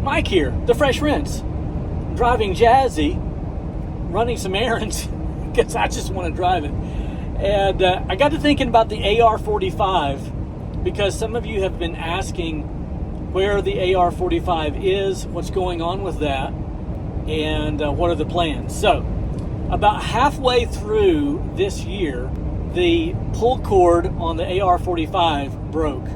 Mike here, the Fresh Rinse, driving Jazzy, running some errands because I just want to drive it. And I got to thinking about the AR45 because some of you have been asking where the AR45 is, what's going on with that, and what are the plans. So, about halfway through this year, the pull cord on the AR45 broke.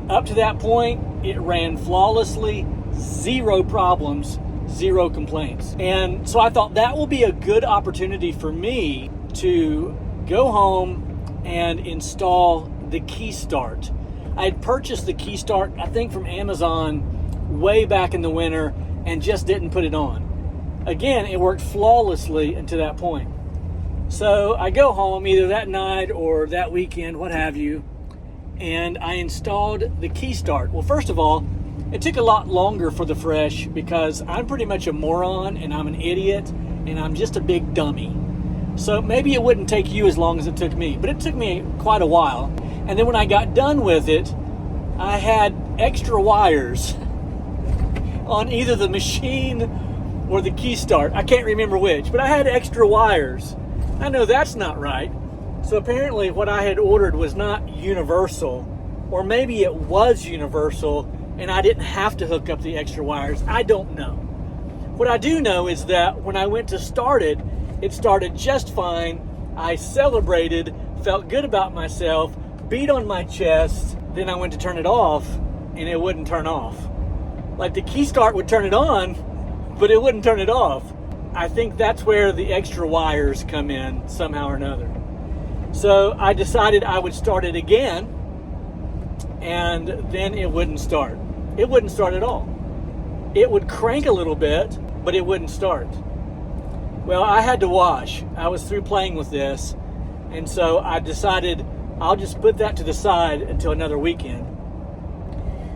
Up to that point, it ran flawlessly, zero problems, zero complaints. And so I thought that will be a good opportunity for me to go home and install the key start. I had purchased the key start, I think from Amazon way back in the winter, and just didn't put it on. Again, it worked flawlessly until that point. So I go home either that night or that weekend, what have you, and I installed the key start. Well, first of all, it took a lot longer for the Fresh because I'm pretty much a moron and I'm an idiot and I'm just a big dummy. So maybe it wouldn't take you as long as it took me, but it took me quite a while. And then when I got done with it, I had extra wires on either the machine or the key start. I can't remember which, but I had extra wires. I know that's not right. So apparently what I had ordered was not universal, or maybe it was universal and I didn't have to hook up the extra wires. I don't know. What I do know is that when I went to start it, it started just fine. I celebrated, felt good about myself, beat on my chest. Then I went to turn it off and it wouldn't turn off. Like the key start would turn it on, but it wouldn't turn it off. I think that's where the extra wires come in somehow or another. So I decided I would start it again, and then it wouldn't start. It wouldn't start at all. It would crank a little bit, but it wouldn't start. Well, I had to wash. I was through playing with this, and so I decided I'll just put that to the side until another weekend.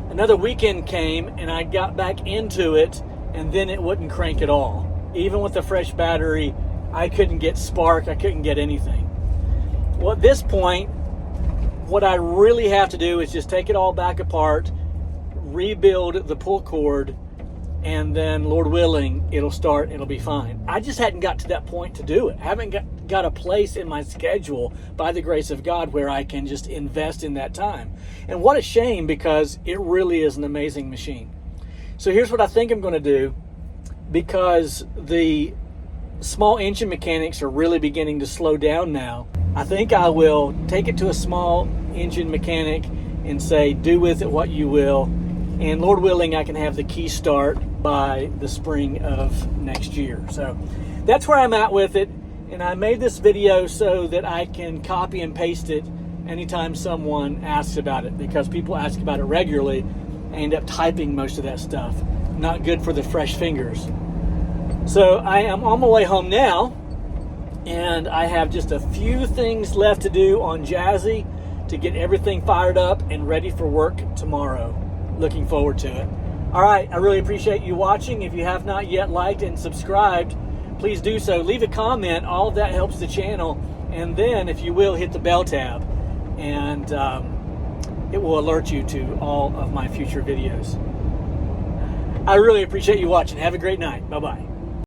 Another weekend came, and I got back into it, and then it wouldn't crank at all. Even with the fresh battery, I couldn't get spark. I couldn't get anything. Well, at this point, what I really have to do is just take it all back apart, rebuild the pull cord, and then, Lord willing, it'll start, it'll be fine. I just hadn't got to that point to do it. I haven't got a place in my schedule, by the grace of God, where I can just invest in that time. And what a shame, because it really is an amazing machine. So here's what I think I'm going to do, because the small engine mechanics are really beginning to slow down now. I think I will take it to a small engine mechanic and say, do with it what you will. And Lord willing, I can have the key start by the spring of next year. So that's where I'm at with it. And I made this video so that I can copy and paste it anytime someone asks about it, because people ask about it regularly. I end up typing most of that stuff. Not good for the fresh fingers. So I am on my way home now, and I have just a few things left to do on Jazzy to get everything fired up and ready for work tomorrow. Looking forward to it. All right, I really appreciate you watching. If you have not yet liked and subscribed, please do so. Leave a comment. All of that helps the channel. And then, if you will, hit the bell tab, and it will alert you to all of my future videos. I really appreciate you watching. Have a great night. Bye-bye.